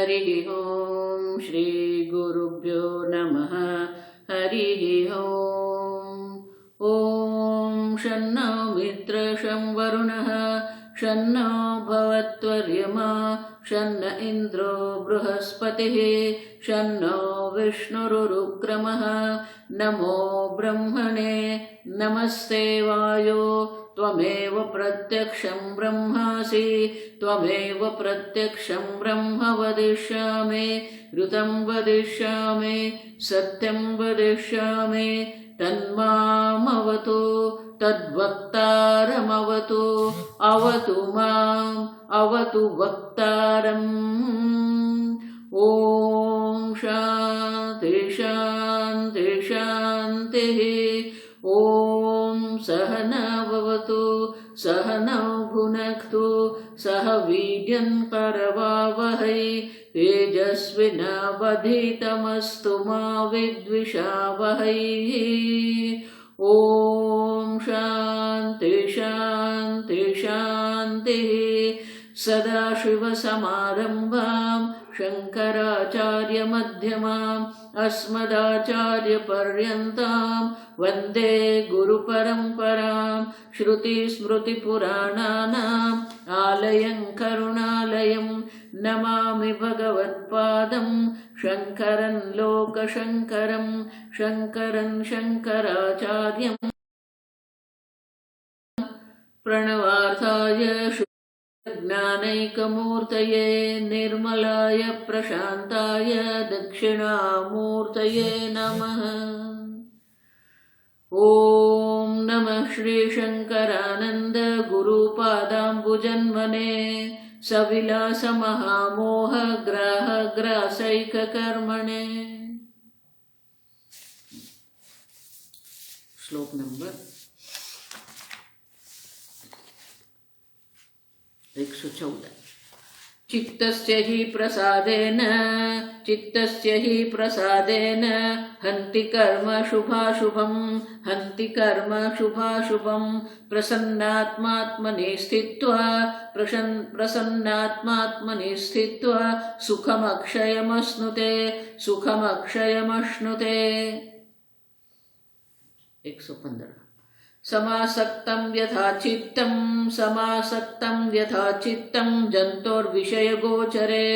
हरिः ओम श्री गुरुभ्यो नमः हरिः ओम। ओम शन्नो मित्र शं वरुणः शन्नो भवत्वर्यमा शन्न इन्द्रो बृहस्पतिः शन्नो विष्णुरुक्रमः। नमो ब्रह्मणे नमस्ते वायो त्वमेव प्रत्यक्षं ब्रह्मासि त्वमेव प्रत्यक्षं ब्रह्म वदिष्यामि ऋतं वदिष्यामि सत्यं वदिष्यामि तन्मामवतु तद्वक्तारमवतु अवतु माम् अवतु वक्तारम्। ॐ शान्ति शान्ति शान्तिः। ॐ सहना भवतु सहनौ भुनक्तु सह वीर्यं करवावहै तेजस्विनावधीतमस्तु मा विद्विषावहै। ॐ शान्ति शान्ति शान्तिः। सदाशिवसमारम्भां शङ्कराचार्यमध्यमाम् अस्मदाचार्यपर्यन्तां वन्दे गुरुपरम्परां। श्रुतिस्मृतिपुराणानाम् आलयं करुणालयं नमामि भगवत्पादं शङ्करं लोकशङ्करं शङ्करं शङ्कराचार्यं प्रणवार्थाय ज्ञानैकमूर्तये निर्मलाय प्रशान्ताय दक्षिणामूर्तये नमः। ॐ नमः श्री शङ्करानन्द गुरुपादाम्बुजन्मने सविलास महामोह ग्राह ग्रासैककर्मणे। श्लोक नंबर 114। चित्तस्य हि प्रसादेन हन्ति कर्म शुभाशुभं हन्ति कर्म शुभाशुभं प्रसन्नात्मात्मनि स्थित्वा सुखमक्षयमश्नुते सुखमक्षयमश्नुते। 115। समासक्तं यथा चित्तं जन्तोर्विषयगोचरे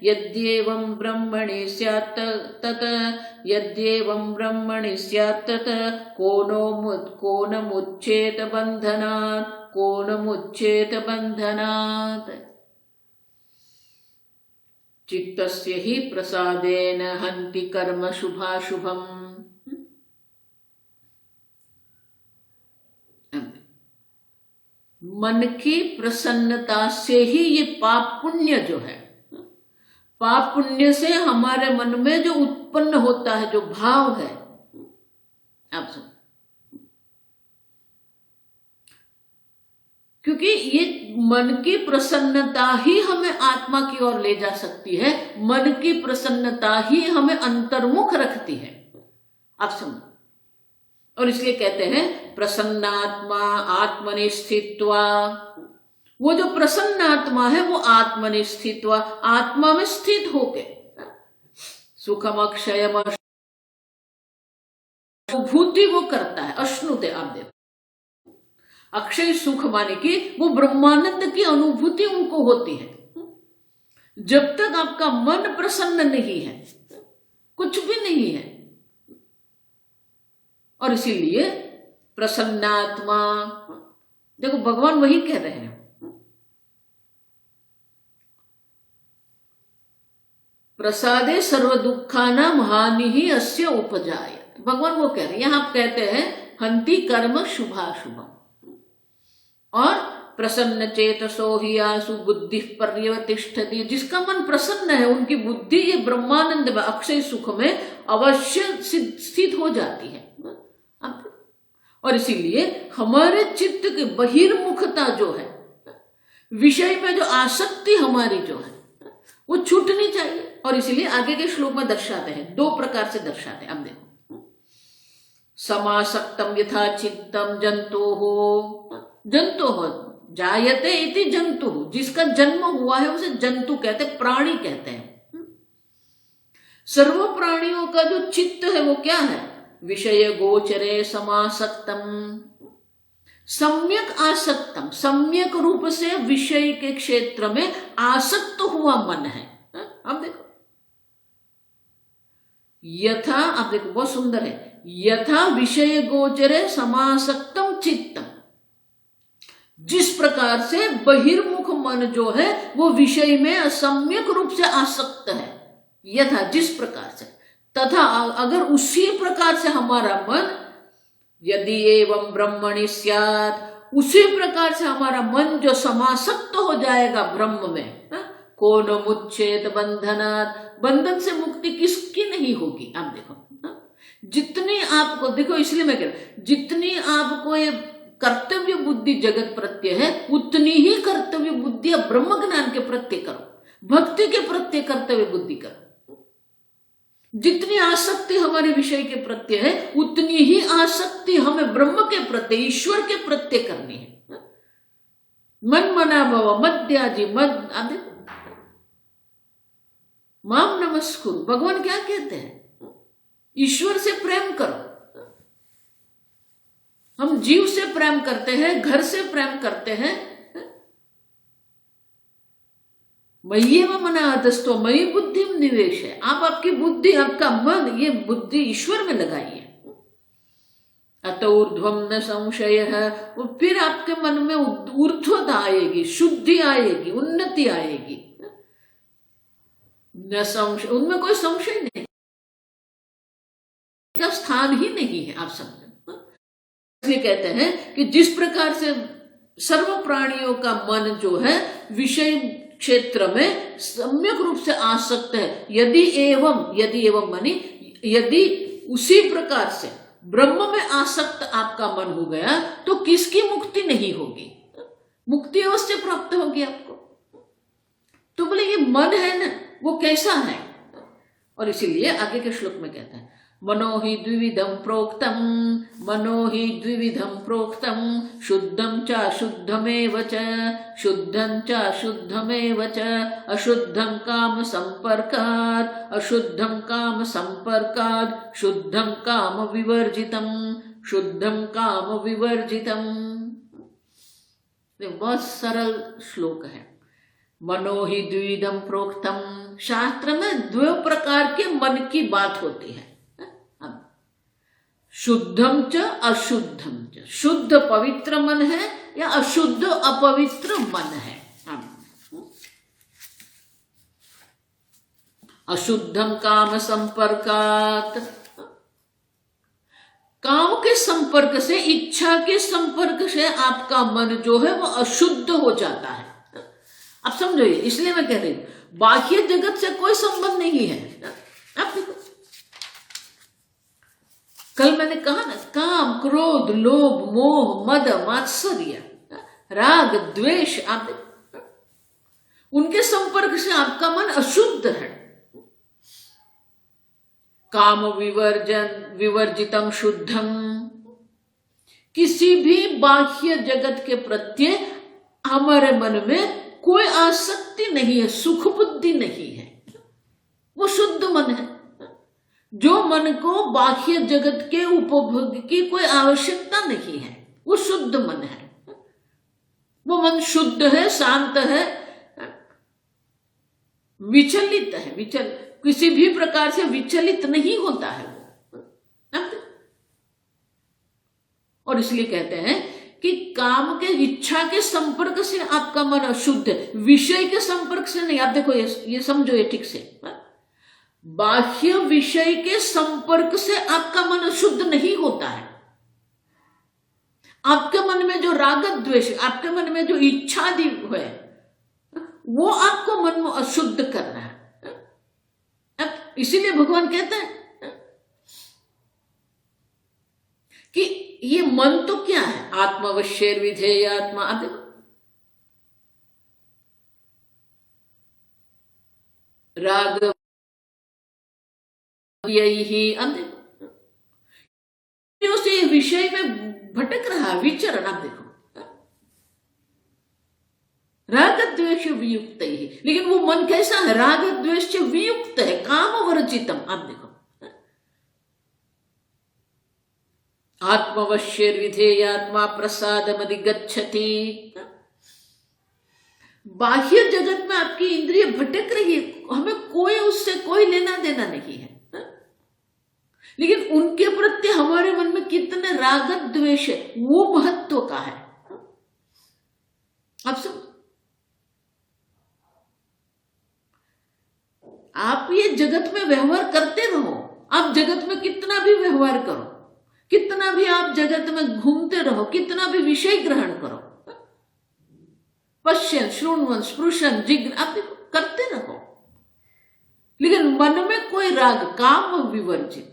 यद्येवं ब्रह्मणि स्यात् तत् को नमुच्येत बन्धनात्। चित्तस्य हि प्रसादेन हन्ति कर्म शुभाशुभम्। मन की प्रसन्नता से ही ये पाप पुण्य जो है, पाप पुण्य से हमारे मन में जो उत्पन्न होता है जो भाव है, आप सुन, क्योंकि ये मन की प्रसन्नता ही हमें आत्मा की ओर ले जा सकती है, मन की प्रसन्नता ही हमें अंतर्मुख रखती है। आप सुन, और इसलिए कहते हैं प्रसन्नात्मा आत्मनि स्थित्वा। वो जो प्रसन्न आत्मा है वो आत्मनि स्थित्वा, आत्मा में स्थित होके सुखम अक्षयम अनुभूति वो करता है। अश्नुते, आप देखो, अक्षय सुख माने कि वो ब्रह्मानंद की अनुभूति उनको होती है। जब तक आपका मन प्रसन्न नहीं है कुछ भी नहीं है। और इसीलिए प्रसन्नात्मा, देखो भगवान वही कह रहे हैं, प्रसादे सर्व दुखानां हानि ही अस्य उपजाय। भगवान वो कह रहे हैं, यहां आप कहते हैं हंति कर्म शुभाशुभम, और प्रसन्न चेतसो हि आसु बुद्धि पर्यवतिष्ठति। जिसका मन प्रसन्न है उनकी बुद्धि ये ब्रह्मानंद में अक्षय सुख में अवश्य स्थित हो जाती है। और इसीलिए हमारे चित्त की बहिर्मुखता जो है, विषय में जो आसक्ति हमारी जो है वो छूटनी चाहिए। और इसीलिए आगे के श्लोक में दर्शाते हैं, दो प्रकार से दर्शाते हैं। अब देखो, समासक्तम यथा चित्तम जंतो हो जायते इति जंतु, जिसका जन्म हुआ है उसे जंतु कहते, प्राणी कहते हैं। सर्व प्राणियों का जो चित्त है वो क्या है? विषय गोचरे समासक्तम, सम्यक आसक्तम, सम्यक रूप से विषय के क्षेत्र में आसक्त हुआ मन है। अब देखो यथा, आप देखो बहुत सुंदर है, यथा विषय गोचरे समासक्तम चित्तम, जिस प्रकार से बहिर्मुख मन जो है वो विषय में सम्यक रूप से आसक्त है, यथा जिस प्रकार से, तथा अगर उसी प्रकार से हमारा मन यदि एवं ब्रह्मणि स्यात्, उसी प्रकार से हमारा मन जो समासक्त हो जाएगा ब्रह्म में, कौन मुच्छेद बंधनात्, बंधन से मुक्ति किसकी नहीं होगी। आप देखो जितनी आपको, देखो इसलिए मैं कह रहा हूं, जितनी आपको ये कर्तव्य बुद्धि जगत प्रत्यय है उतनी ही कर्तव्य बुद्धि ब्रह्म ज्ञान के प्रत्यय करो, भक्ति के प्रत्यय कर्तव्य बुद्धि करो। जितनी आसक्ति हमारे विषय के प्रत्यय है उतनी ही आसक्ति हमें ब्रह्म के प्रत्यय, ईश्वर के प्रत्यय करनी है। मन मना भव मद्याजी मद, आप देखो माम नमस्कुरु, भगवान क्या कहते हैं? ईश्वर से प्रेम करो। हम जीव से प्रेम करते हैं, घर से प्रेम करते हैं, मय्येव मनाधस्तो मयि बुद्धि निवेश है। आप आपकी बुद्धि, आपका मन, ये बुद्धि ईश्वर में लगाइए। अत ऊर्ध्वम न संशय है, फिर आपके मन में ऊर्ध्वता आएगी, शुद्धि आएगी, उन्नति आएगी। न संशय, उनमें कोई संशय नहीं का स्थान ही नहीं है। आप समझो, इसलिए कहते हैं कि जिस प्रकार से सर्व प्राणियों का मन जो है विषय क्षेत्र में सम्यक रूप से आसक्त है, यदि एवं मानी यदि उसी प्रकार से ब्रह्म में आसक्त आपका मन हो गया तो किसकी मुक्ति नहीं होगी? मुक्ति अवश्य प्राप्त होगी आपको। तो बोले ये मन है ना, वो कैसा है? और इसीलिए आगे के श्लोक में कहता है मनो हि द्विविधम प्रोक्तम, मनो हि द्विविधम प्रोक्तम, शुद्धम च अशुद्धमेव च, शुद्धं च अशुद्धमेव च, अशुद्धं काम संपर्कात्, अशुद्धं काम संपर्कात्, शुद्धं काम विवर्जितम, शुद्धं काम विवर्जितम। बहुत सरल श्लोक है। मनो हि द्विविधम प्रोक्तम, शास्त्र में दो प्रकार के मन की बात होती है, शुद्धम च अशुद्धम च, शुद्ध पवित्र मन है या अशुद्ध अपवित्र मन है। अशुद्धम काम संपर्कात्, काम के संपर्क से, इच्छा के संपर्क से आपका मन जो है वो अशुद्ध हो जाता है। आप समझो, इसलिए मैं कह रही हूं बाह्य जगत से कोई संबंध नहीं है। आप देखो कल मैंने कहा ना, काम क्रोध लोभ मोह मद मात्सर्य राग द्वेष, आप उनके संपर्क से आपका मन अशुद्ध है। काम विवर्जितम शुद्धम, किसी भी बाह्य जगत के प्रत्यय हमारे मन में कोई आसक्ति नहीं है, सुख बुद्धि नहीं है, वो शुद्ध मन है। जो मन को बाह्य जगत के उपभोग की कोई आवश्यकता नहीं है, वो शुद्ध मन है। वो मन शुद्ध है, शांत है, विचलित है, किसी भी प्रकार से विचलित नहीं होता है वो। और इसलिए कहते हैं कि काम के इच्छा के संपर्क से आपका मन अशुद्ध है, विषय के संपर्क से नहीं। आप देखो ये समझो ये ठीक से, बाह्य विषय के संपर्क से आपका मन अशुद्ध नहीं होता है। आपके मन में जो राग द्वेष, आपके मन में जो इच्छा है, वो आपको मन में अशुद्ध कर रहा है। इसीलिए भगवान कहते हैं कि ये मन तो क्या है? आत्मवश्येर विधेय आत्मा। राग यही उसे विषय में भटक रहा, विचरण। आप देखो द्वेष वियुक्त ही, लेकिन वो मन कैसा है? राग द्वेष से वियुक्त है, काम वर्जितम। आप देखो, आत्मवश्य विधेयात्मा प्रसादमधिगच्छति। बाह्य जगत में आपकी इंद्रिय भटक रही है, हमें कोई उससे कोई लेना देना नहीं है, लेकिन उनके प्रति हमारे मन में कितने राग द्वेष है, वो महत्व का है। आप सब, आप ये जगत में व्यवहार करते रहो, आप जगत में कितना भी व्यवहार करो, कितना भी आप जगत में घूमते रहो, कितना भी विषय ग्रहण करो, पश्यन श्रृण्वन स्पृशन जिग्र, आप करते रहो, लेकिन मन में कोई राग, काम विवर्जित,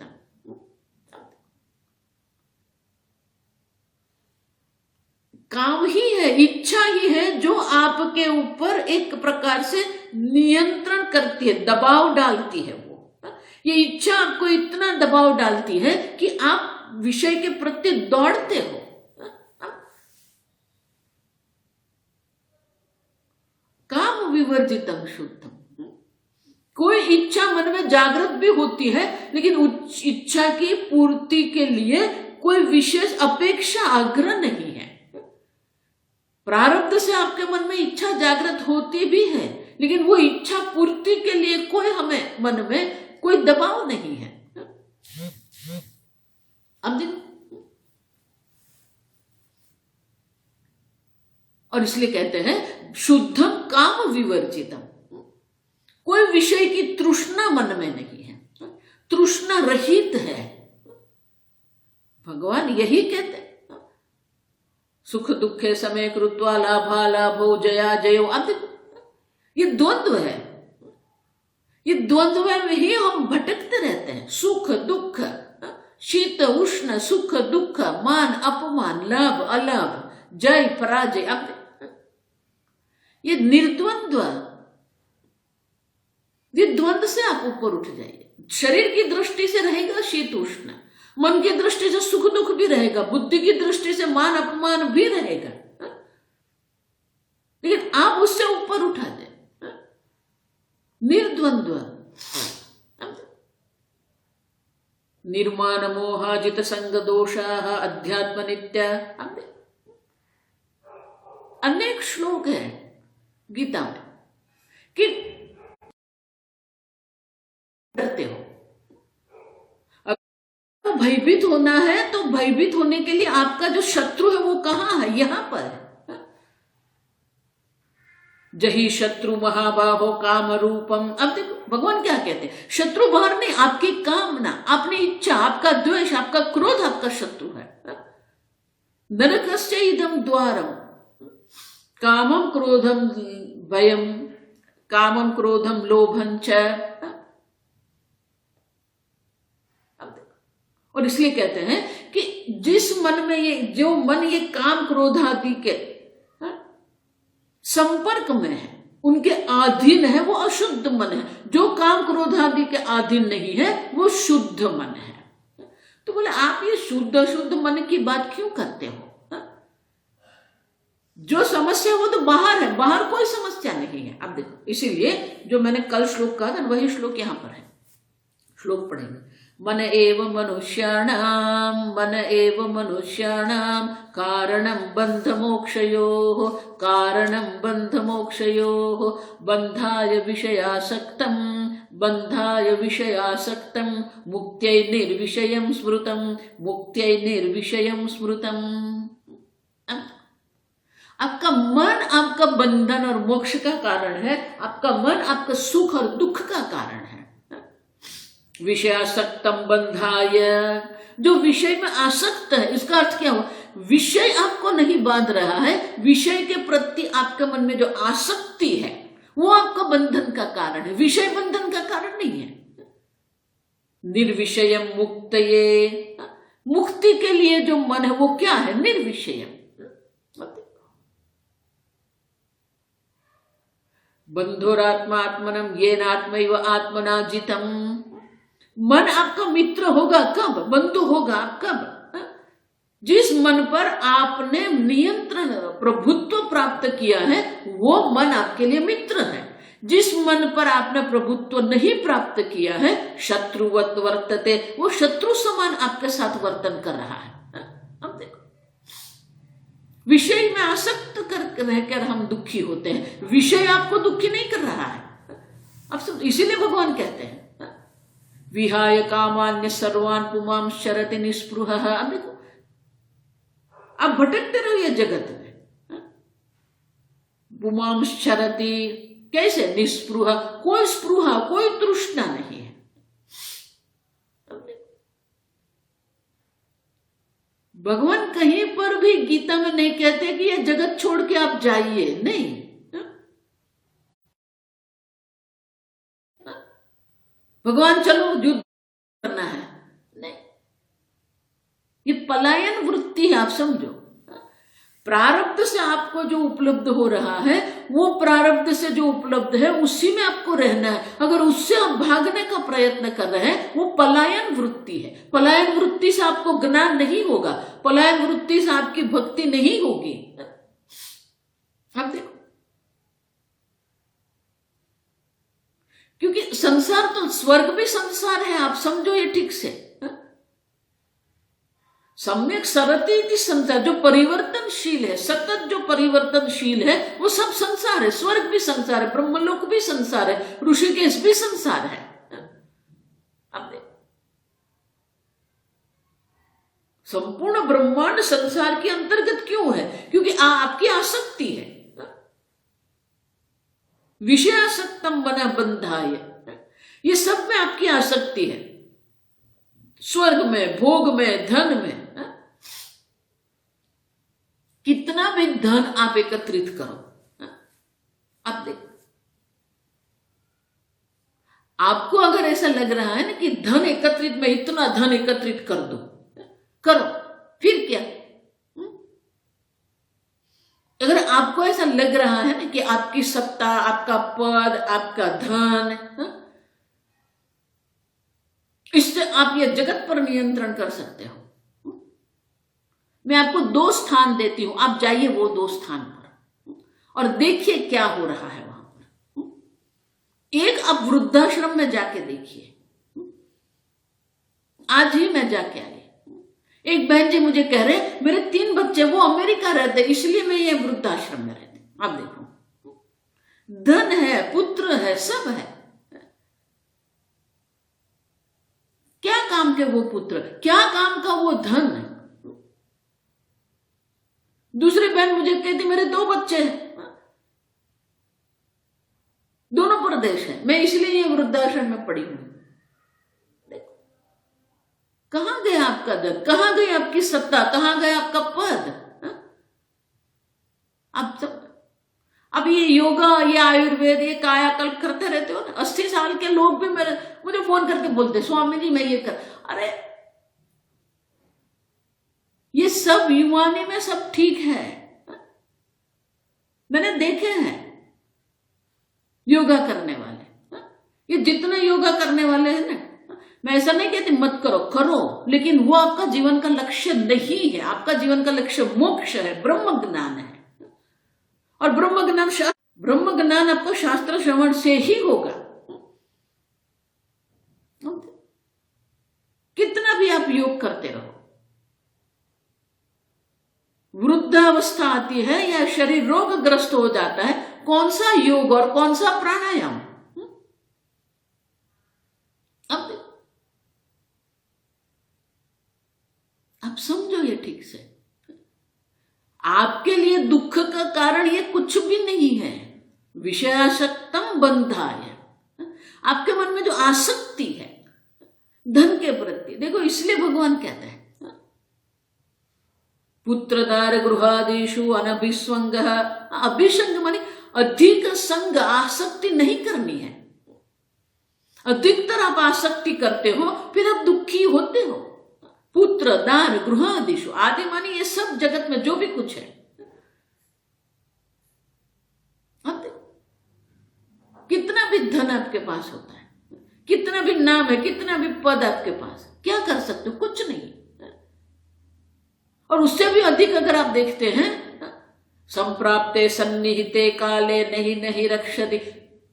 काम ही है, इच्छा ही है जो आपके ऊपर एक प्रकार से नियंत्रण करती है, दबाव डालती है। वो ये इच्छा आपको इतना दबाव डालती है कि आप विषय के प्रति दौड़ते हो। काम विवर्जितम शुद्धम। कोई इच्छा मन में जागृत भी होती है, लेकिन इच्छा की पूर्ति के लिए कोई विशेष अपेक्षा आग्रह नहीं है। प्रारब्ध से आपके मन में इच्छा जागृत होती भी है, लेकिन वो इच्छा पूर्ति के लिए कोई हमें मन में कोई दबाव नहीं है। अब और इसलिए कहते हैं शुद्धम काम विवर्जितम। कोई विषय की तृष्णा मन में नहीं है, तृष्णा रहित है। भगवान यही कहते हैं, सुख दुखे समय कृत्वा लाभा लाभो जया जयो। अब ये द्वंद्व है, ये द्वंद्व में ही हम भटकते रहते हैं। सुख दुख, शीत उष्ण, सुख दुख, मान अपमान, लाभ अलाभ, जय पराजय। अब ये निर्द्वंद्व, ये द्वंद्व से आप ऊपर उठ जाइए। शरीर की दृष्टि से रहेगा शीत उष्ण, मन की दृष्टि से सुख दुख भी रहेगा, बुद्धि की दृष्टि से मान अपमान भी रहेगा, लेकिन आप उससे ऊपर उठा जाए, निर्द्वंद्व। निर्माण मोहाजित संग दोषाः अध्यात्म नित्य। अनेक श्लोक है गीता में कि डरते हो। अगर भयभीत होना है तो भयभीत होने के लिए आपका जो शत्रु है वो कहाँ है? यहां पर है। जही शत्रु महाबाहो काम रूपम। अब देखो भगवान क्या कहते हैं, शत्रु बाहर नहीं, आपकी कामना, अपनी इच्छा, आपका द्वेष, आपका क्रोध आपका शत्रु है। नरकस्य इदं द्वारम कामम क्रोधम भयम, कामम क्रोधम लोभं च। और इसलिए कहते हैं कि जिस मन में ये, जो मन ये काम क्रोध आदि के संपर्क में है, उनके अधीन है, वो अशुद्ध मन है। जो काम क्रोध आदि के अधीन नहीं है वो शुद्ध मन है। तो बोले आप ये शुद्ध अशुद्ध मन की बात क्यों करते हो? जो समस्या वो तो बाहर है, बाहर कोई समस्या नहीं है। अब देखो, इसीलिए जो मैंने कल श्लोक कहा था वही श्लोक यहां पर है। श्लोक पढ़ेंगे। मन एव मनुष्याणाम, मन एव मनुष्याणाम कारणं बंध मोक्षयोः, कारणं बंध मोक्षयोः, बंधाय विषयासक्तं, बंधाय विषयासक्तं, मुक्त्यै निर्विषयं स्मृतं, मुक्त्यै निर्विषयं स्मृतं। आपका मन आपका बंधन और मोक्ष का कारण है, आपका मन आपका सुख और दुख का कारण है। विषयासक्तम बंधाय, जो विषय में आसक्त है, इसका अर्थ क्या हुआ? विषय आपको नहीं बांध रहा है, विषय के प्रति आपके मन में जो आसक्ति है वो आपका बंधन का कारण है, विषय बंधन का कारण नहीं है। निर्विषयम मुक्तये, मुक्ति के लिए जो मन है वो क्या है? निर्विषयम। बंधुरात्मा आत्मनम येन आत्मैव आत्मना जितम। मन आपका मित्र होगा कब? बंधु होगा कब? जिस मन पर आपने नियंत्रण प्रभुत्व प्राप्त किया है वो मन आपके लिए मित्र है। जिस मन पर आपने प्रभुत्व नहीं प्राप्त किया है, शत्रुवत वर्तते, वो शत्रु समान आपके साथ वर्तन कर रहा है। अब देखो, विषय में आसक्त कर रहकर हम दुखी होते हैं, विषय आपको दुखी नहीं कर रहा है। अब सब इसीलिए भगवान कहते हैं विहाय कामान्य सर्वान पुमां शरति निस्पृह। अब देखो, आप भटकते रहो ये जगत में, पुमां शरति, कैसे? निस्पृह, कोई स्पृहा, कोई तृष्णा नहीं है। भगवान कहीं पर भी गीता में नहीं कहते कि ये जगत छोड़ के आप जाइए, नहीं। भगवान चलो युद्ध करना है, नहीं। ये पलायन वृत्ति है, आप समझो। प्रारब्ध से आपको जो उपलब्ध हो रहा है, वो प्रारब्ध से जो उपलब्ध है उसी में आपको रहना है। अगर उससे आप भागने का प्रयत्न कर रहे हैं, वो पलायन वृत्ति है। पलायन वृत्ति से आपको ज्ञान नहीं होगा, पलायन वृत्ति से आपकी भक्ति नहीं होगी। आप देखो, क्योंकि संसार तो स्वर्ग भी संसार है, आप समझो ये ठीक से। सम्यक सरति इति संसार, जो परिवर्तनशील है, सतत जो परिवर्तनशील है, वो सब संसार है। स्वर्ग भी संसार है, ब्रह्मलोक भी संसार है, ऋषिकेश भी संसार है। अब देखो, संपूर्ण ब्रह्मांड संसार के अंतर्गत क्यों है? क्योंकि आपकी आसक्ति है। विषयासक्तम बना बंधाय, ये सब में आपकी आसक्ति है। स्वर्ग में, भोग में, धन में, कितना भी धन आप एकत्रित करो, आप देखो, आपको अगर ऐसा लग रहा है ना कि धन एकत्रित में इतना धन एकत्रित कर दो, करो, फिर क्या? अगर आपको ऐसा लग रहा है ना कि आपकी सत्ता, आपका पद, आपका धन, इससे आप ये जगत पर नियंत्रण कर सकते हो, मैं आपको 2 स्थान देती हूं, आप जाइए वो 2 स्थान पर और देखिए क्या हो रहा है वहां पर। एक, आप वृद्धाश्रम में जाके देखिए, आज ही मैं जाके आई। एक बहन जी मुझे कह रहे मेरे 3 बच्चे, वो अमेरिका रहते, इसलिए मैं ये वृद्धाश्रम में रहती। आप देखो, धन है, पुत्र है, सब है, क्या काम के वो पुत्र, क्या काम का वो धन है। दूसरी बहन मुझे कहती मेरे 2 बच्चे हैं, दोनों प्रदेश है, मैं इसलिए ये वृद्धाश्रम में पड़ी हूं। देखो, कहां गया आपका धन, कहां गई आपकी सत्ता, कहां गया आपका पद? आप सब अब ये योगा, ये आयुर्वेद, ये कायाकल्प करते रहते हो ना। 80 साल के लोग भी मुझे फोन करके बोलते स्वामी जी मैं ये कर, अरे ये सब युवानी में सब ठीक है, मैंने देखे हैं योगा करने वाले। ये जितने योगा करने वाले हैं ना, मैं ऐसा नहीं कहती मत करो, करो, लेकिन वो आपका जीवन का लक्ष्य नहीं है। आपका जीवन का लक्ष्य मोक्ष है, ब्रह्म ज्ञान है। और ब्रह्म ज्ञान आपको शास्त्र श्रवण से ही होगा। कितना भी आप योग करते रहो, वृद्धावस्था आती है या शरीर रोगग्रस्त हो जाता है, कौन सा योग और कौन सा प्राणायाम? अब आप समझो ये ठीक से, आपके लिए दुख का कारण ये कुछ भी नहीं है। विषयासक्तम बंधाय, आपके मन में जो आसक्ति है धन के प्रति, देखो इसलिए भगवान कहते हैं पुत्रदार गृहादिषु अनभिस्वंग। अभिसंग माने अधिक संग, आसक्ति नहीं करनी है। अधिकतर आप आसक्ति करते हो, फिर आप दुखी होते हो। पुत्र दार गृहादिषु, आदि माने ये सब जगत में जो भी कुछ है। अब देखो कितना भी धन आपके पास होता है, कितना भी नाम है, कितना भी पद आपके पास, क्या कर सकते हो? कुछ नहीं। और उससे भी अधिक अगर आप देखते हैं, संप्राप्ते सन्निहिते काले नहीं नहीं रक्षति,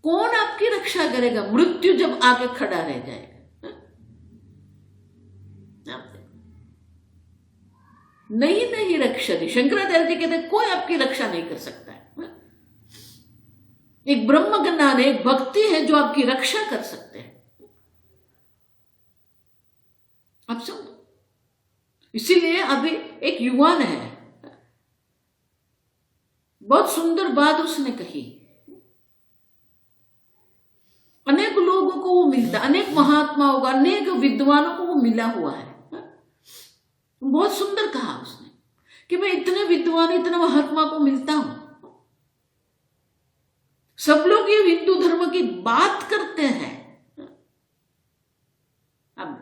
कौन आपकी रक्षा करेगा? मृत्यु जब आके खड़ा रह जाएगा। नहीं नहीं रक्षति, शंकराचार्य जी कहते कोई आपकी रक्षा नहीं कर सकता है। एक ब्रह्म ज्ञान, एक भक्ति है जो आपकी रक्षा कर सकते हैं। आप समझो, इसीलिए अभी एक युवान है, बहुत सुंदर बात उसने कही। अनेक लोगों को वो मिलता, अनेक महात्माओं को, अनेक विद्वानों को वो मिला हुआ है। बहुत सुंदर कहा उसने कि मैं इतने विद्वान, इतने महात्मा को मिलता हूं, सब लोग ये हिंदू धर्म की बात करते हैं। अब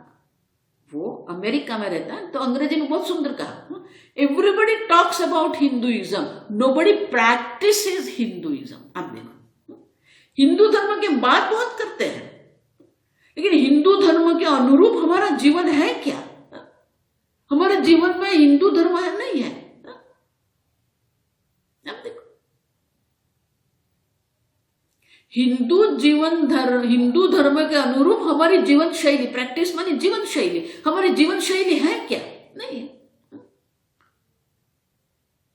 वो अमेरिका में रहता है तो अंग्रेजी में बहुत सुंदर कहा, everybody talks about Hinduism, nobody practices Hinduism. अब देखो, हिंदू धर्म की बात बहुत करते हैं, लेकिन हिंदू धर्म के अनुरूप हमारा जीवन है क्या? हमारे जीवन में हिंदू धर्म है नहीं है। अब देखो, हिंदू धर्म के अनुरूप हमारी जीवन शैली, प्रैक्टिस मानी जीवन शैली, हमारी जीवन शैली है क्या? नहीं है।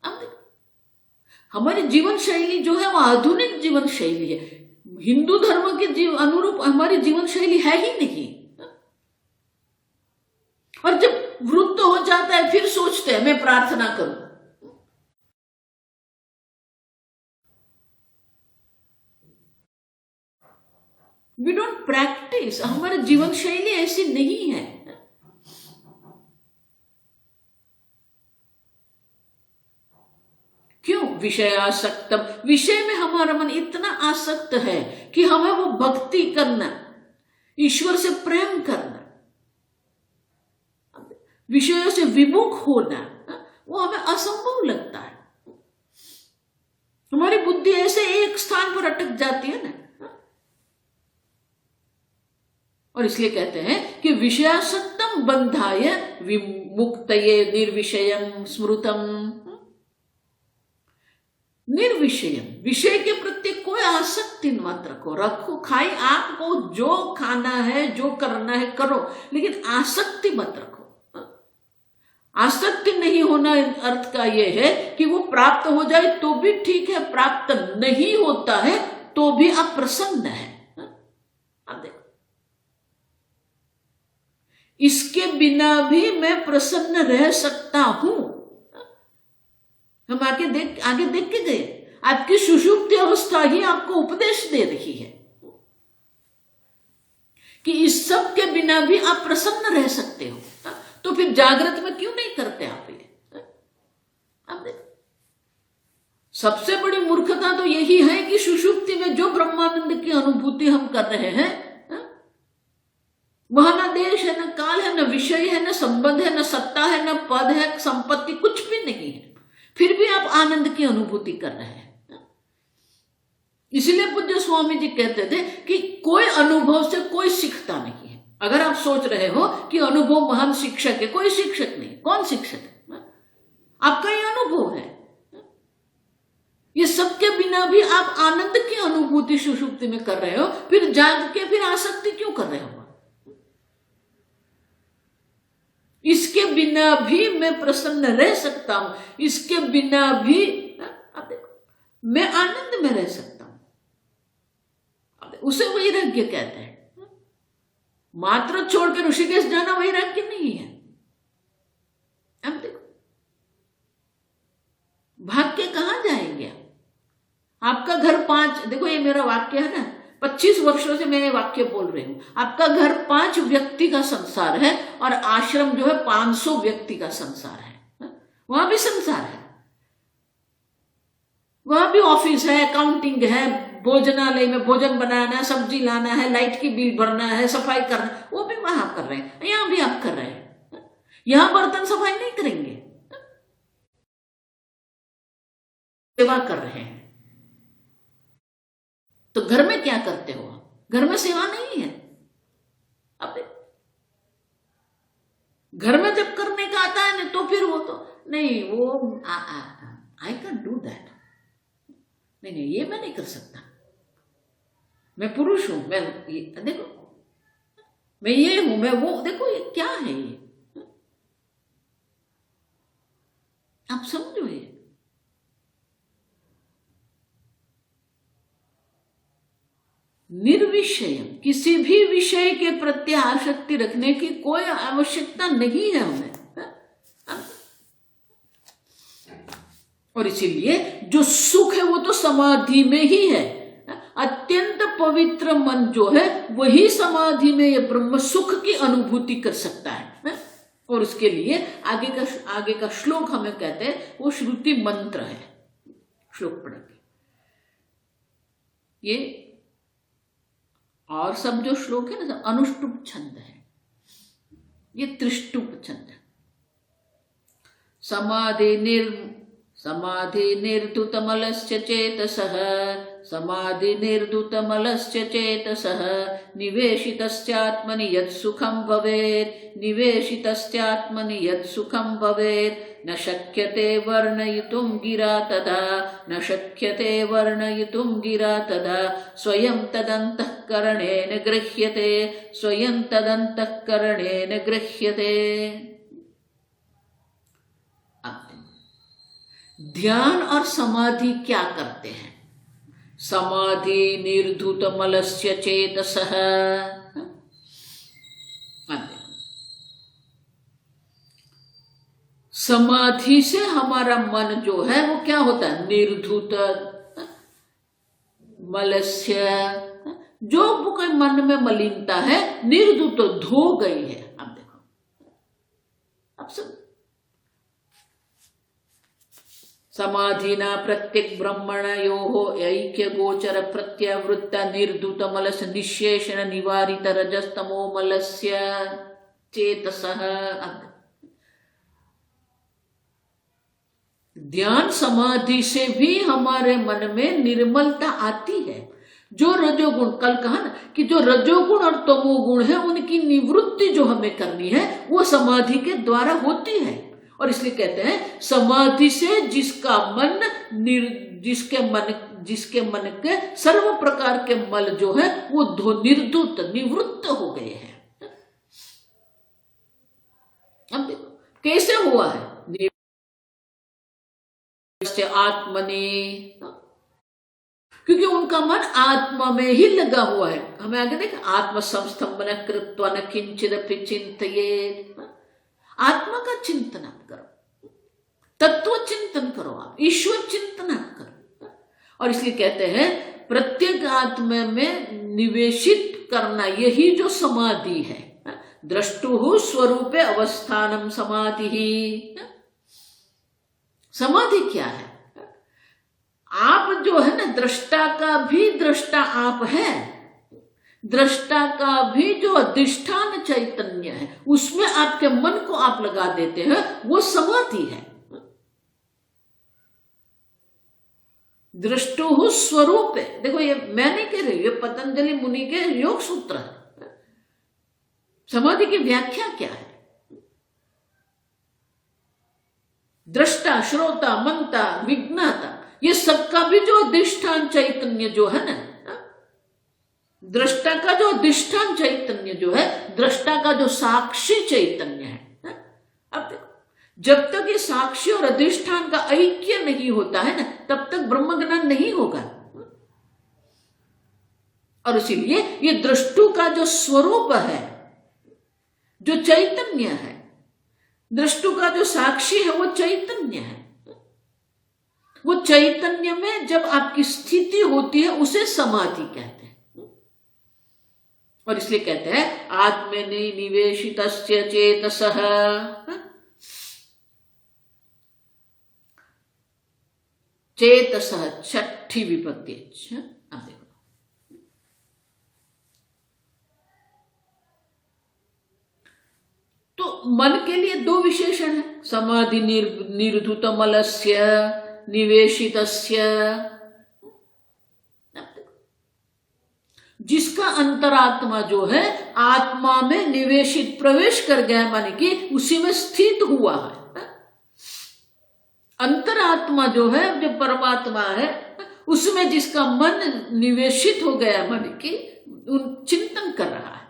अब देखो, हमारी जीवन शैली जो है वो आधुनिक जीवन शैली है, हिंदू धर्म के अनुरूप हमारी जीवन शैली है ही नहीं। और जब वृद्ध हो जाता है फिर सोचते हैं मैं प्रार्थना करूं। वी डोंट प्रैक्टिस, हमारी जीवन शैली ऐसी नहीं है। क्यों? विषयासक्तम, विषय में हमारा मन इतना आसक्त है कि हमें वो भक्ति करना, ईश्वर से प्रेम करना, विषयों से विमुख होना, वो हमें असंभव लगता है। हमारी बुद्धि ऐसे एक स्थान पर अटक जाती है ना। और इसलिए कहते हैं कि विषयासक्तम बंधाय विमुक्तये निर्विषयम स्मृतम। निर्विषयम, विषय के प्रति कोई आसक्ति मत रखो। खाई आपको जो खाना है, जो करना है करो, लेकिन आसक्ति मत रखो। आसक्ति नहीं होना अर्थ का यह है कि वो प्राप्त हो जाए तो भी ठीक है, प्राप्त नहीं होता है तो भी आप प्रसन्न है। अब देखो, इसके बिना भी मैं प्रसन्न रह सकता हूं। हम आगे देख के गए, आपकी सुषुप्ति अवस्था ही आपको उपदेश दे रही है कि इस सब के बिना भी आप प्रसन्न रह सकते हो। तो फिर जागृत में क्यों नहीं करते आप ये? आप देखो, सबसे बड़ी मूर्खता तो यही है कि सुषुप्ति में जो ब्रह्मानंद की अनुभूति हम कर रहे हैं, वहां ना देश है, ना काल है, ना विषय है, ना संबंध है, ना सत्ता है, ना पद है, संपत्ति कुछ भी नहीं है, फिर भी आप आनंद की अनुभूति कर रहे हैं। इसलिए पूज्य स्वामी जी कहते थे कि कोई अनुभव से कोई सीखता नहीं है। अगर आप सोच रहे हो कि अनुभव महान शिक्षक है, कोई शिक्षक नहीं। कौन शिक्षक है? आपका ये अनुभव है। ये सबके बिना भी आप आनंद की अनुभूति सुषुप्ति में कर रहे हो, फिर जाग के फिर आसक्ति क्यों कर रहे हो? इसके बिना भी मैं प्रसन्न रह सकता हूं, इसके बिना भी आप देखो मैं आनंद में रह सकता हूं। उसे वैराग्य कहते हैं। मात्र छोड़ के ऋषिकेश जाना वैराग्य नहीं है। अब देखो, भाग के कहां जाएंगे आपका घर 5, देखो ये मेरा वाक्य है ना, 25 वर्षों से मैं ये वाक्य बोल रही हूं। आपका घर 5 व्यक्ति का संसार है और आश्रम जो है 500 व्यक्ति का संसार है। वहां भी संसार है, वहां भी ऑफिस है, अकाउंटिंग है, भोजनालय में भोजन बनाना है, सब्जी लाना है, लाइट की बिल भरना है, सफाई करना, वो भी वहां कर रहे हैं, यहां भी आप कर रहे हैं। यहां बर्तन सफाई नहीं करेंगे, सेवा कर रहे हैं। तो घर में क्या करते हो? घर में सेवा नहीं है। अब घर में जब करने का आता है ना, तो फिर वो तो नहीं, वो आई कैन डू दैट, नहीं ये मैं नहीं कर सकता, मैं पुरुष हूं, मैं देखो मैं ये हूं, मैं वो, देखो ये क्या है, ये आप समझो। ये निर्विषय, किसी भी विषय के प्रति आसक्ति रखने की कोई आवश्यकता नहीं है हमें। और इसीलिए जो सुख है वो तो समाधि में ही है। अत्यंत पवित्र मन जो है वही समाधि में ये ब्रह्म सुख की अनुभूति कर सकता है। और उसके लिए आगे का श्लोक हमें कहते हैं वो श्रुति मंत्र है। श्लोक पढ़ के ये और सब जो श्लोक है ना, सब अनुष्टुप छंद है, ये त्रिष्टुप छंद है। समाधि निर्धुतमलस्य चेतसः, समाधि निर्धुतमलस्य चेतसः, निवेशितस्यात्मनि यत्सुखं भवेत्, निवेशितस्यात्मनि यत्सुखं भवेत्, न शक्यते वर्णयितुं गिरा तदा, न शक्यते वर्णयितुं गिरा तदा, स्वयं तदन्तःकरणेन गृह्यते, स्वयं तदन्तःकरणेन गृह्यते। ध्यान और समाधि क्या करते हैं? समाधि निर्धुतमलस्य चेतसः, समाधि से हमारा मन जो है वो क्या होता है? निर्धुत मलस्य, जो कोई मन में मलिनता है निर्धुत धो गई है। आप देखो, अब सब समाधिना प्रत्येक ब्रह्मणयोः ऐक्य गोचर प्रत्यावृत्त निर्धुत मलस निशेषण निवारित रजस्तमो मलस्य चेतसः। ध्यान समाधि से भी हमारे मन में निर्मलता आती है। जो रजोगुण, कल कहा ना कि जो रजोगुण और तमोगुण है उनकी निवृत्ति जो हमें करनी है वो समाधि के द्वारा होती है। और इसलिए कहते हैं समाधि से जिसका मन जिसके मन के सर्व प्रकार के मल जो है वो निर्धुत निवृत्त हो गए हैं। अब देखो कैसे हुआ है? आत्मनि, क्योंकि उनका मन आत्मा में ही लगा हुआ है। हमें आगे देख, आत्म संस्तंभन कृत्वा न किंचिदपि चिंतयेत्। आत्मा का चिंतन आप करो, तत्व चिंतन करो, आप ईश्वर चिंतन आप करो। और इसलिए कहते हैं प्रत्येक आत्मा में निवेशित करना, यही जो समाधि है। द्रष्टुः स्वरूपे अवस्थानम समाधि ही। समाधि क्या है? आप जो है ना, दृष्टा का भी दृष्टा आप है, दृष्टा का भी जो अधिष्ठान चैतन्य है उसमें आपके मन को आप लगा देते हैं, वो समाधि है। दृष्टुः स्वरूप है। देखो ये मैं नहीं कह रही, ये पतंजलि मुनि के योग सूत्र है। समाधि की व्याख्या क्या है? दृष्टा, श्रोता, मनता, विज्ञाता, ये सबका भी जो अधिष्ठान चैतन्य जो है ना, दृष्टा का जो अधिष्ठान चैतन्य जो है, दृष्टा का जो साक्षी चैतन्य है। अब देखो, जब तक ये साक्षी और अधिष्ठान का ऐक्य नहीं होता है ना, तब तक ब्रह्म ज्ञान नहीं होगा। और इसीलिए ये दृष्टु का जो स्वरूप है, जो चैतन्य है, दृष्टु का जो साक्षी है वो चैतन्य है। वो चैतन्य में जब आपकी स्थिति होती है उसे समाधि कहते हैं। और इसलिए कहते हैं आत्मनि निवेशितस्य चेतसः। चेतसः छठी विभक्ति। आप देखो, तो मन के लिए दो विशेषण है, समाधि निर्धुतमलस्य निवेशितस्य। जिसका अंतरात्मा जो है आत्मा में निवेशित प्रवेश कर गया, माने कि उसी में स्थित हुआ है। आत्मा जो है, जो परमात्मा है, उसमें जिसका मन निवेशित हो गया, मन की चिंतन कर रहा है,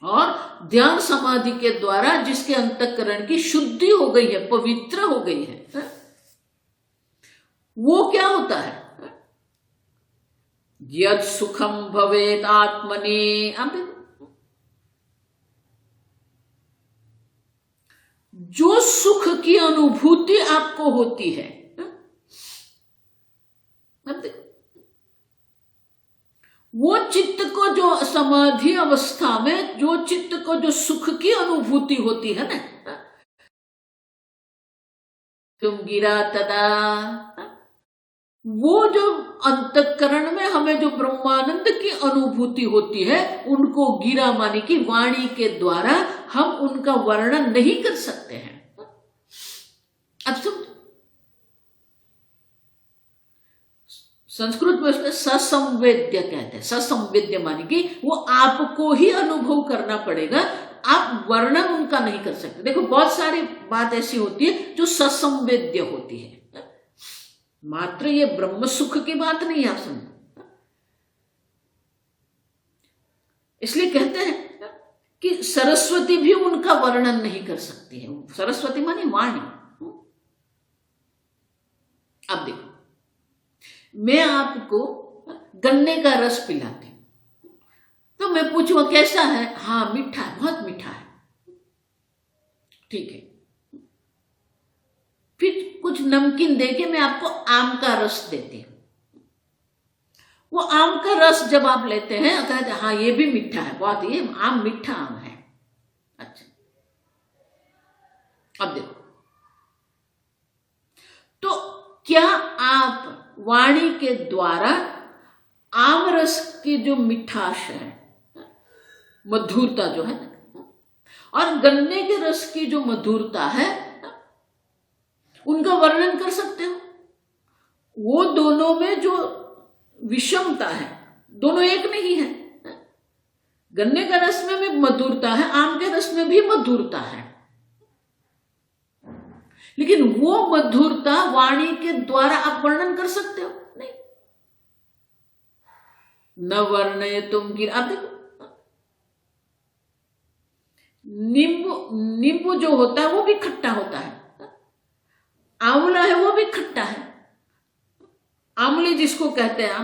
और ध्यान समाधि के द्वारा जिसके अंतःकरण की शुद्धि हो गई है, पवित्र हो गई है, वो क्या होता है? यद सुखम भवेत आत्मने, जो सुख की अनुभूति आपको होती है, अब देखो, वो चित्त को जो समाधि अवस्था में जो चित्त को जो सुख की अनुभूति होती है ना, तुम गिरा तदा, वो जो अंतःकरण में हमें जो ब्रह्मानंद की अनुभूति होती है, उनको गिरा माने की वाणी के द्वारा हम उनका वर्णन नहीं कर सकते हैं। अब समझो, संस्कृत में उसमें ससंवेद्य कहते हैं। ससंवेद्य माने कि वो आपको ही अनुभव करना पड़ेगा, आप वर्णन उनका नहीं कर सकते। देखो, बहुत सारी बात ऐसी होती है जो ससंवेद्य होती है, मात्र ये ब्रह्म सुख की बात नहीं, आप समझो। इसलिए कहते हैं कि सरस्वती भी उनका वर्णन नहीं कर सकती है। सरस्वती माने वाणी। अब देखो, मैं आपको गन्ने का रस पिलाती हूं, तो मैं पूछूंगा कैसा है? हाँ, मीठा है, बहुत मीठा है, ठीक है। फिर कुछ नमकीन देके मैं आपको आम का रस देती हूं। वो आम का रस जब आप लेते हैं, कहते हैं हाँ ये भी मीठा है, बहुत, ये आम मीठा आम है। अच्छा, अब देखो, तो क्या आप वाणी के द्वारा आम रस की जो मिठास है, मधुरता जो है ना, और गन्ने के रस की जो मधुरता है, उनका वर्णन कर सकते हो? वो दोनों में जो विषमता है, दोनों एक नहीं है। गन्ने का रस में भी मधुरता है, आम के रस में भी मधुरता है, लेकिन वो मधुरता वाणी के द्वारा आप वर्णन कर सकते हो? नहीं। न वर्णय तुम गिर। आप देखो, नींबू जो होता है वो भी खट्टा होता है, आंवला है वो भी खट्टा है, आंवली जिसको कहते हैं,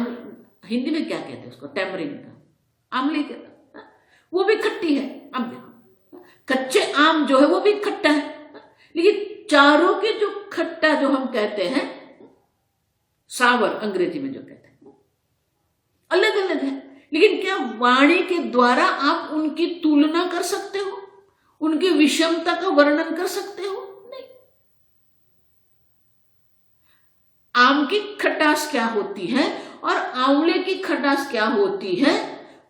हिंदी में क्या कहते हैं उसको? टैमरिंड का आंवली कहते हैं, वो भी खट्टी है। अब देखो, कच्चे आम जो है वो भी खट्टा है, लेकिन चारों के जो खट्टा जो हम कहते हैं, सावर अंग्रेजी में जो कहते हैं, अलग अलग है। लेकिन क्या वाणी के द्वारा आप उनकी तुलना कर सकते हो? उनकी विषमता का वर्णन कर सकते हो? नहीं। आम की खटास क्या होती है और आंवले की खटास क्या होती है,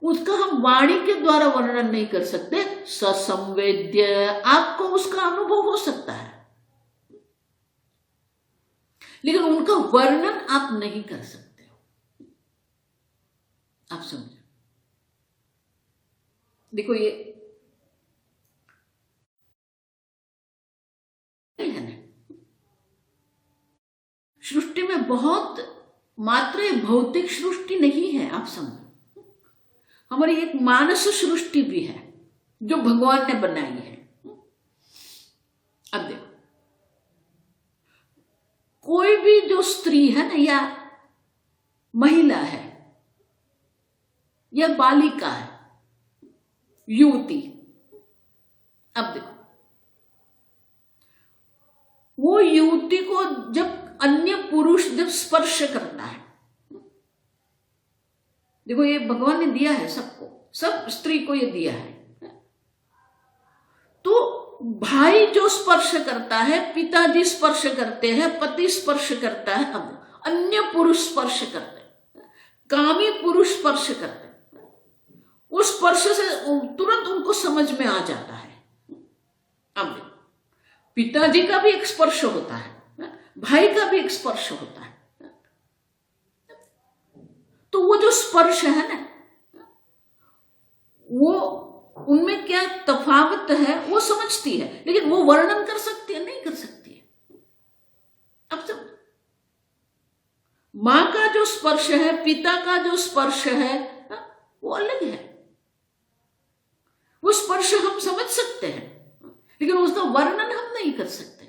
उसका हम वाणी के द्वारा वर्णन नहीं कर सकते। ससंवेद्य, आपको उसका अनुभव हो सकता है, लेकिन उनका वर्णन आप नहीं कर सकते हो। आप समझो, देखो ये है ना, सृष्टि में बहुत मात्र भौतिक सृष्टि नहीं है। आप समझो, हमारी एक मानस सृष्टि भी है जो भगवान ने बनाई है। अब देखो, कोई भी जो स्त्री है ना, या महिला है, या बालिका है, युवती, अब देखो, वो युवती को जब अन्य पुरुष जब स्पर्श करता है, देखो ये भगवान ने दिया है सबको, सब स्त्री को ये दिया है, तो भाई जो स्पर्श करता है, पिताजी स्पर्श करते हैं, पति स्पर्श करता है, अब अन्य पुरुष स्पर्श करते हैं, कामी पुरुष स्पर्श करते हैं, उस स्पर्श से तुरंत उनको समझ में आ जाता है। अब पिताजी का भी एक स्पर्श होता है, भाई का भी एक स्पर्श होता है, तो वो जो स्पर्श है ना, वो उनमें क्या तफावत है वो समझती है, लेकिन वो वर्णन कर सकती है? नहीं कर सकती है। अब सब स्पर्श है, पिता का जो स्पर्श है, वो अलग है। वो स्पर्श हम समझ सकते हैं, लेकिन उसका वर्णन हम नहीं कर सकते।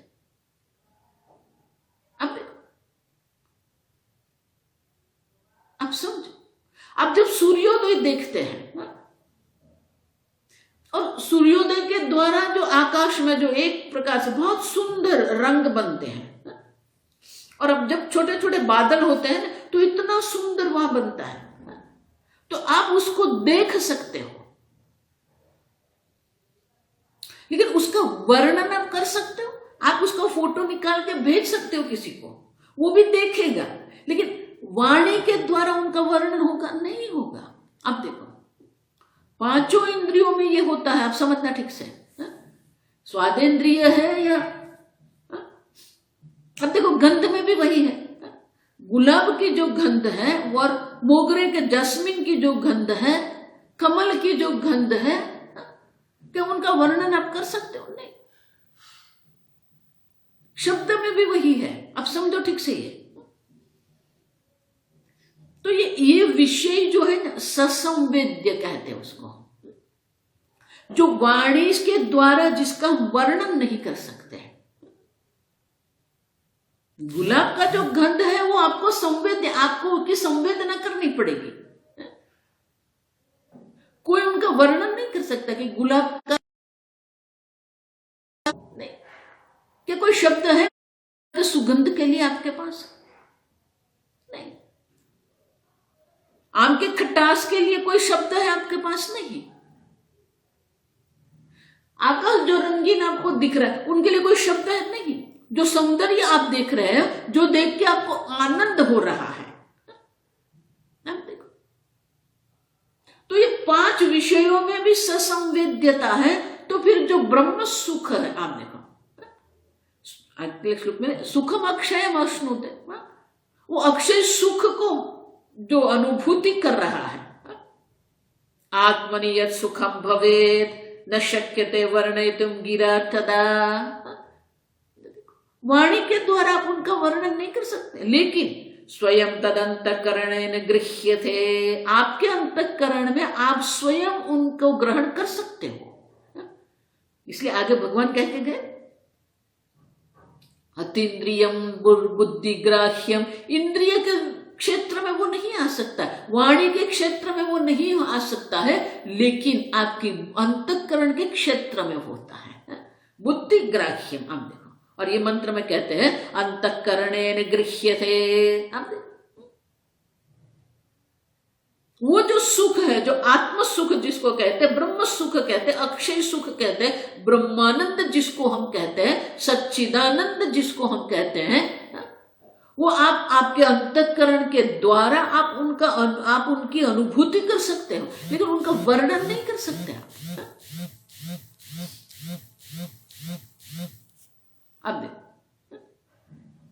अब देखो, आप समझो, आप जब सूर्योदय देखते हैं और सूर्योदय के द्वारा जो आकाश में जो एक प्रकार से बहुत सुंदर रंग बनते हैं, और अब जब छोटे छोटे बादल होते हैं तो इतना सुंदर वहां बनता है, तो आप उसको देख सकते हो, लेकिन उसका वर्णन आप कर सकते हो? आप उसका फोटो निकाल के भेज सकते हो किसी को, वो भी देखेगा, लेकिन वाणी के द्वारा उनका वर्णन होगा नहीं होगा। अब देखो, पांचों इंद्रियों में ये होता है, आप समझना ठीक से। स्वादेंद्रिय है या अब देखो, गंध में भी वही है। गुलाब की जो गंध है और मोगरे के जैस्मिन की जो गंध है, कमल की जो गंध है, क्या उनका वर्णन आप कर सकते हो? नहीं। शब्द में भी वही है, आप समझो ठीक से ये। तो ये विषय जो है ना, ससंवेद्य कहते हैं उसको, जो वाणी के द्वारा जिसका वर्णन नहीं कर सकते। गुलाब का जो गंध है वो आपको संवेद्य, आपको उसकी संवेदना करनी पड़ेगी। कोई उनका वर्णन नहीं कर सकता कि गुलाब का, नहीं। क्या कोई शब्द है सुगंध के लिए आपके पास? नहीं। आम के खटास के लिए कोई शब्द है आपके पास? नहीं। आकाश जो रंगीन आपको दिख रहा है, उनके लिए कोई शब्द है? नहीं। जो सौंदर्य आप देख रहे हैं, जो देख के आपको आनंद हो रहा है, आप देखो, तो ये पांच विषयों में भी ससंवेद्यता है। तो फिर जो ब्रह्म सुख है, आप देखो अगले श्लोक में, सुखम अक्षयम अश्नुते, वो अक्षय सुख को जो अनुभूति कर रहा है, आत्मनि यत् सुखम भवेत् न शक्यते वर्णयितुम गिरा तदा। वाणी के द्वारा आप उनका वर्णन नहीं कर सकते, लेकिन स्वयं तदंतकरणेन गृह्यते, आपके अंतःकरण में आप स्वयं उनको ग्रहण कर सकते हो। इसलिए आगे भगवान कह के गए, अतीन्द्रियम बुद्धिग्राह्यम, इंद्रिय के क्षेत्र में वो नहीं आ सकता, वाणी के क्षेत्र में वो नहीं आ सकता है, लेकिन आपकी अंतःकरण के क्षेत्र में होता है। बुद्धिग्राह्यम, आप देखो, और ये मंत्र में कहते हैं अंतःकरणेन गृह्यते। वो जो सुख है, जो आत्म सुख जिसको कहते हैं, ब्रह्म सुख कहते हैं, अक्षय सुख कहते हैं, ब्रह्मानंद जिसको हम कहते हैं, सच्चिदानंद जिसको हम कहते हैं, वो आप आपके अंतःकरण के द्वारा आप उनकी अनुभूति कर सकते हो, लेकिन उनका वर्णन नहीं कर सकते आप। अब देखो,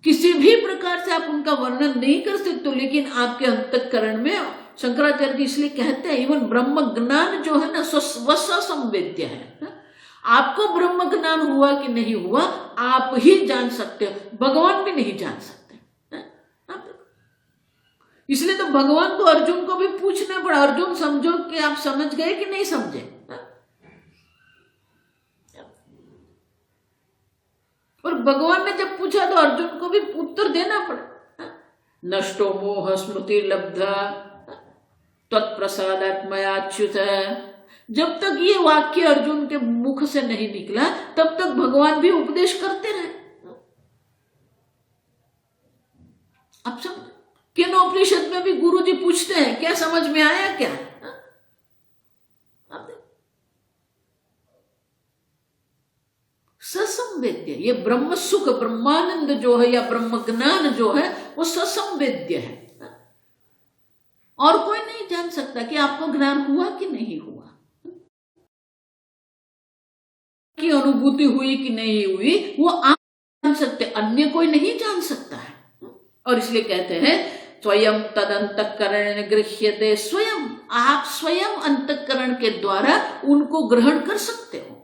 किसी भी प्रकार से आप उनका वर्णन नहीं कर सकते, लेकिन आपके अंतःकरण में, शंकराचार्य जी इसलिए कहते हैं, इवन ब्रह्म ज्ञान जो है ना, वह संवेद्य है। आपको ब्रह्म ज्ञान हुआ कि नहीं हुआ, आप ही जान सकते हो, भगवान भी नहीं जान सकते। इसलिए तो भगवान को अर्जुन को भी पूछना पड़ा, अर्जुन समझो कि आप समझ गए कि नहीं समझे। और भगवान ने जब पूछा तो अर्जुन को भी उत्तर देना पड़ा। नष्टो मोह स्मृति लब्धा तत्प्रसादात् मयाच्युत। जब तक ये वाक्य अर्जुन के मुख से नहीं निकला, तब तक भगवान भी उपदेश करते रहे। अब सब केनोपनिषद में भी गुरु जी पूछते हैं, क्या समझ में आया क्या? ससंवेद्य, ये ब्रह्म सुख, ब्रह्मानंद जो है या ब्रह्म ज्ञान जो है, वो ससंवेद्य है। और कोई नहीं जान सकता कि आपको ज्ञान हुआ कि नहीं हुआ, की अनुभूति हुई कि नहीं हुई, वो आप जान सकते, अन्य कोई नहीं जान सकता है। और इसलिए कहते हैं स्वयं तदंतकरण गृह्यते, स्वयं आप स्वयं अंतकरण के द्वारा उनको ग्रहण कर सकते हो,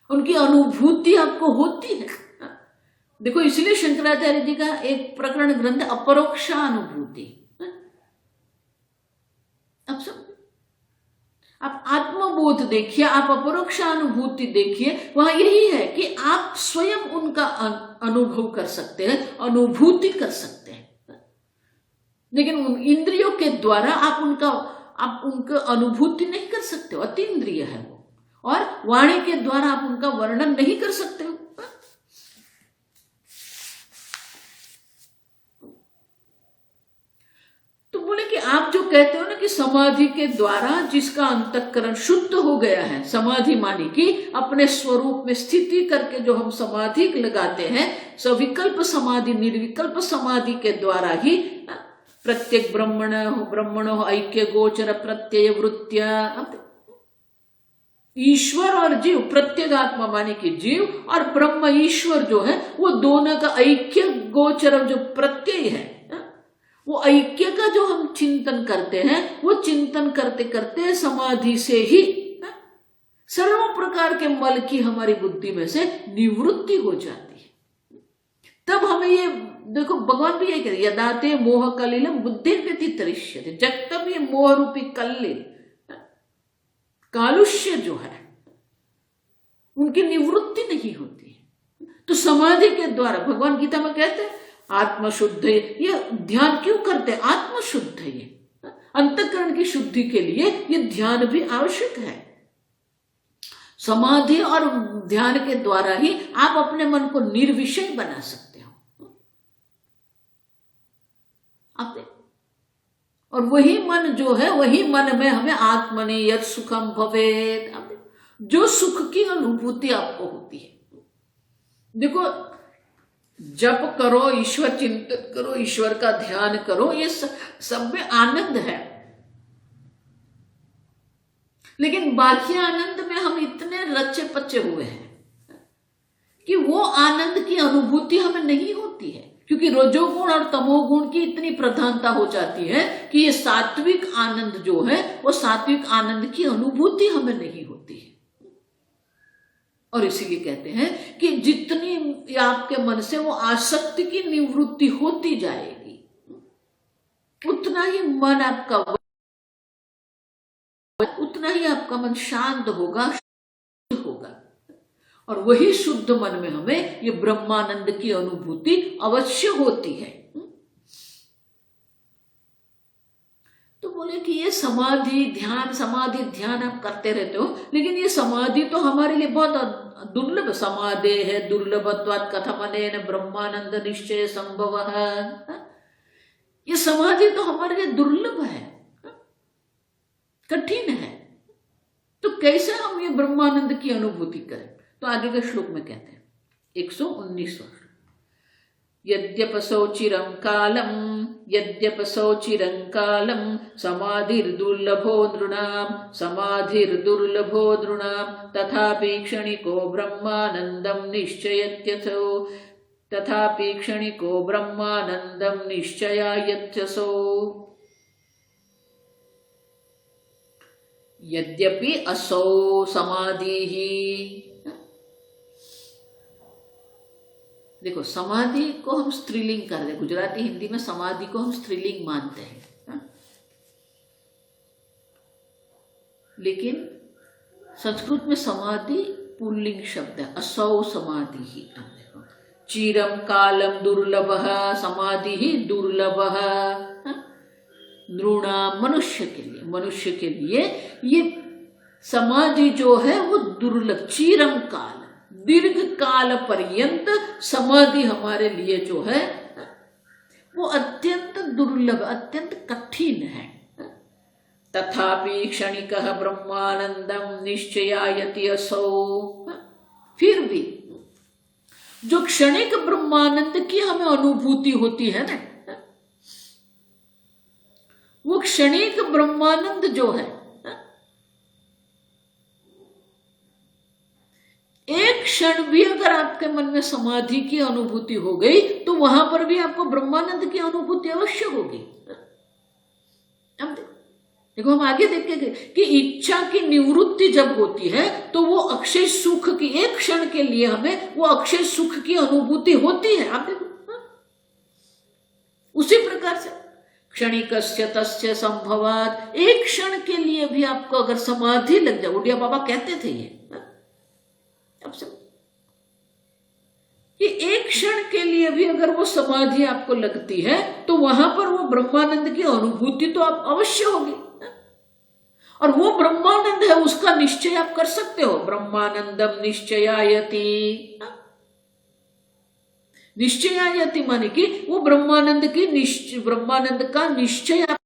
उनकी अनुभूति आपको होती है। देखो, इसलिए शंकराचार्य जी का एक प्रकरण ग्रंथ अपरोक्षानुभूति, बोध देखिए, आप अपरोक्षानुभूति देखिए, वहां यही है कि आप स्वयं उनका अनुभव कर सकते हैं, अनुभूति कर सकते हैं। लेकिन उन इंद्रियों के द्वारा आप उनका अनुभूति नहीं कर सकते, अतीन्द्रिय है वो। और वाणी के द्वारा आप उनका वर्णन नहीं कर सकते हो। तो बोले कि आप जो कहते हो ना कि समाधि के द्वारा जिसका अंतःकरण शुद्ध हो गया है, समाधि मानी कि अपने स्वरूप में स्थिति करके जो हम समाधि लगाते हैं, सविकल्प समाधि, निर्विकल्प समाधि के द्वारा ही प्रत्येक ब्रह्मणो ऐक्य गोचर प्रत्यय वृत्तिया, ईश्वर और जीव, प्रत्येगात्मा माने कि जीव और ब्रह्म ईश्वर जो है वो दोनों का ऐक्य गोचर जो प्रत्यय है, वो ऐक्य का जो हम चिंतन करते हैं, वो चिंतन करते करते समाधि से ही सर्व प्रकार के मल की हमारी बुद्धि में से निवृत्ति हो जाती है। तब हमें ये देखो, भगवान भी यही कहते, यदाते मोह कलिलम बुद्धि व्यतितरिष्यते, जब तक ये मोह रूपी कलिल कालुष्य जो है उनकी निवृत्ति नहीं होती है, तो समाधि के द्वारा भगवान गीता में कहते हैं आत्मशुद्ध, ये ध्यान क्यों करते हैं? आत्मशुद्ध, ये अंतःकरण की शुद्धि के लिए ये ध्यान भी आवश्यक है। समाधि और ध्यान के द्वारा ही आप अपने मन को निर्विषय बना सकते हो। आप और वही मन जो है, वही मन में हमें आत्मनि यत् सुखम भवेत्, जो सुख की अनुभूति आपको होती है। देखो, जप करो, ईश्वर चिंतन करो, ईश्वर का ध्यान करो, ये सब में आनंद है। लेकिन बाह्य आनंद में हम इतने रचे पचे हुए हैं कि वो आनंद की अनुभूति हमें नहीं होती है, क्योंकि रजोगुण और तमोगुण की इतनी प्रधानता हो जाती है कि ये सात्विक आनंद जो है, वो सात्विक आनंद की अनुभूति हमें नहीं होती है। और इसीलिए कहते हैं कि जितनी आपके मन से वो आसक्ति की निवृत्ति होती जाएगी, उतना ही मन आपका, उतना ही आपका मन शांत होगा, शुद्ध होगा। और वही शुद्ध मन में हमें ये ब्रह्मानंद की अनुभूति अवश्य होती है। तो बोले कि ये समाधि ध्यान आप करते रहते हो, लेकिन ये समाधि तो हमारे लिए बहुत दुर्लभ समाधि है। दुर्लभत्वात् कथमनेन ब्रह्मानंद निश्चय संभव है। ये समाधि तो हमारे लिए दुर्लभ है, कठिन है। तो कैसे हम ये ब्रह्मानंद की अनुभूति करें? तो आगे के श्लोक में कहते हैं 119वां, यद्यपसौ चिरं कालम समाधिर्दुर्लभो नृणां तथापि क्षणिको ब्रह्मानंदं निश्चयायत्यसौ। यद्यपि असौ समाधि ही, देखो समाधि को हम स्त्रीलिंग कर रहे, गुजराती हिंदी में समाधि को हम स्त्रीलिंग मानते हैं, लेकिन संस्कृत में समाधि पुल्लिंग शब्द है। असौ समाधि ही, चिरम कालम दुर्लभः, समाधि ही दुर्लभः नृणाम, मनुष्य के लिए ये समाधि जो है वो दुर्लभ, चिरम काल, दीर्घ काल पर्यंत समाधि हमारे लिए जो है वो अत्यंत दुर्लभ, अत्यंत कठिन है। तथापि क्षणिकः ब्रह्मानंदम निश्चयायति असौ, फिर भी जो क्षणिक ब्रह्मानंद की हमें अनुभूति होती है ना, वो क्षणिक ब्रह्मानंद जो है, एक क्षण भी अगर आपके मन में समाधि की अनुभूति हो गई तो वहां पर भी आपको ब्रह्मानंद की अनुभूति अवश्य होगी। अब देखो हम आगे देखेंगे कि इच्छा की निवृत्ति जब होती है तो वो अक्षय सुख की, एक क्षण के लिए हमें वो अक्षय सुख की अनुभूति होती है। आप देखो उसी प्रकार से क्षणिकस्य तस्य संभवात, एक क्षण के लिए भी आपको अगर समाधि लग जाए, उड़िया बाबा कहते थे ये, अब सब कि एक क्षण के लिए भी अगर वो समाधि आपको लगती है तो वहां पर वो ब्रह्मानंद की अनुभूति तो आप अवश्य होगी, और वो ब्रह्मानंद है उसका निश्चय आप कर सकते हो। ब्रह्मानंदम निश्चयायति, निश्चयायति माने कि वो ब्रह्मानंद का निश्चय आप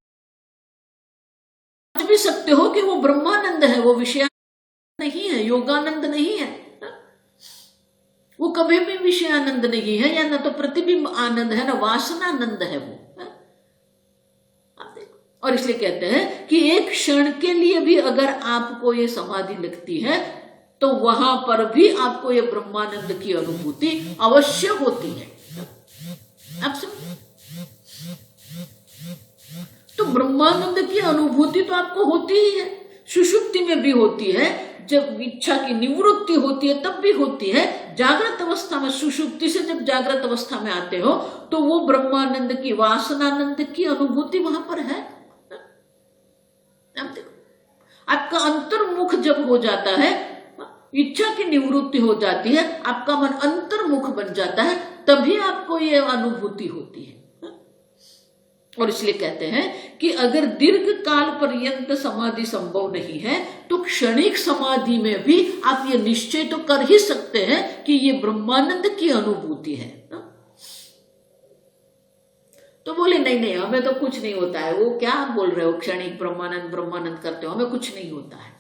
भी सकते हो कि वो ब्रह्मानंद है, वो विषय नहीं है, योगानंद नहीं है, वो कभी भी विषयानंद नहीं है, या ना तो प्रतिबिंब आनंद है ना वासनानंद है वो। और इसलिए कहते हैं कि एक क्षण के लिए भी अगर आपको ये समाधि लगती है तो वहां पर भी आपको ये ब्रह्मानंद की अनुभूति अवश्य होती है। आप समझ, तो ब्रह्मानंद की अनुभूति तो आपको होती ही है, सुषुप्ति में भी होती है, जब इच्छा की निवृत्ति होती है तब भी होती है, जागृत अवस्था में, सुषुप्ति से जब जागृत अवस्था में आते हो तो वो ब्रह्मानंद की वासनानंद की अनुभूति वहां पर है। अब देखो, आपका अंतर्मुख जब हो जाता है, इच्छा की निवृत्ति हो जाती है, आपका मन अंतर्मुख बन जाता है, तभी आपको ये अनुभूति होती है। और इसलिए कहते हैं कि अगर दीर्घ काल पर्यंत समाधि संभव नहीं है तो क्षणिक समाधि में भी आप ये निश्चय तो कर ही सकते हैं कि ये ब्रह्मानंद की अनुभूति है। तो बोले नहीं नहीं, हमें तो कुछ नहीं होता है। वो क्या आप बोल रहे हो, क्षणिक ब्रह्मानंद ब्रह्मानंद करते हो, हमें कुछ नहीं होता है।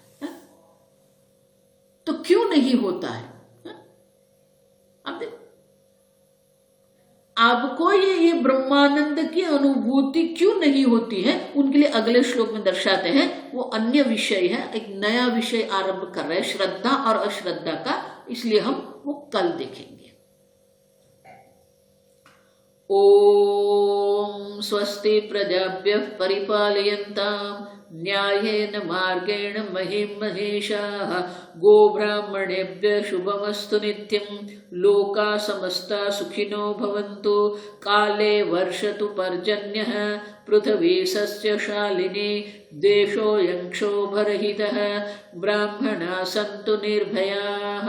तो क्यों नहीं होता है? अब देखो, आपको ये ब्रह्मानंद की अनुभूति क्यों नहीं होती है, उनके लिए अगले श्लोक में दर्शाते हैं। वो अन्य विषय है, एक नया विषय आरंभ कर रहे हैं, श्रद्धा और अश्रद्धा का, इसलिए हम वो कल देखेंगे। ओम स्वस्ति प्रजाभ्यः परिपालयन्ताम् न्यायेन मार्गेण महिं महिषाः, गोब्राह्मणेभ्यः शुभमस्तु नित्यं, लोकाः समस्ताः सुखिनो भवन्तु, काले वर्षतु पर्जन्यः, पृथिवी सस्यशालिनी, देशोऽयं क्षोभरहितः, ब्राह्मणाः सन्तु निर्भयाः।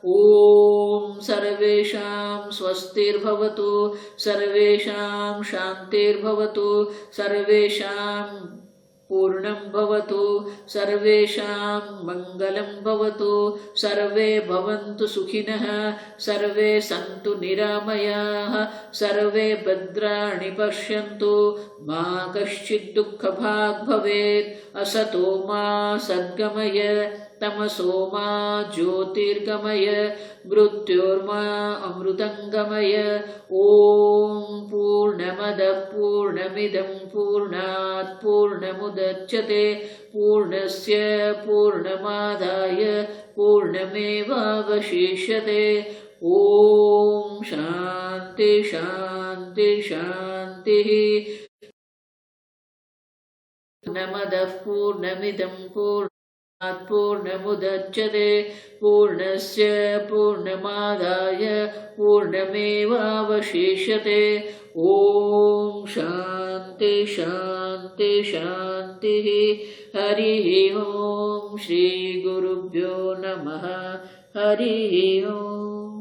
ओम सर्वेषां स्वस्तिर्भवतु, सर्वेषां शान्तिर्भवतु, सर्वेषां पूर्णं भवतु, सर्वेषां मंगलं भवतु, सर्वे भवन्तु सुखिनः, सर्वे सन्तु निरामयाः, सर्वे भद्राणि पश्यन्तु, मा कश्चित् दुःखभाग् भवेत्। असतो मा सद्गमय, तमसो मा ज्योतिर्गमय, मृत्योर्मा अमृतंगमय। ओम पूर्णमदः पूर्णमिदं पूर्णात् पूर्णमुदच्यते, पूर्णस्य पूर्णमादाय पूर्णमेवावशिष्यते। ओम शांति शांति शांतिः। पूर्णमदः पूर्णमिदं पूर्णमुदच्यते, पूर्णस्य पूर्णमादाय पूर्णमेवावशिष्यते। ओम शांति शांति शांतिः। हरिः ओम। श्री गुरुभ्यो नमः। हरिः ओम।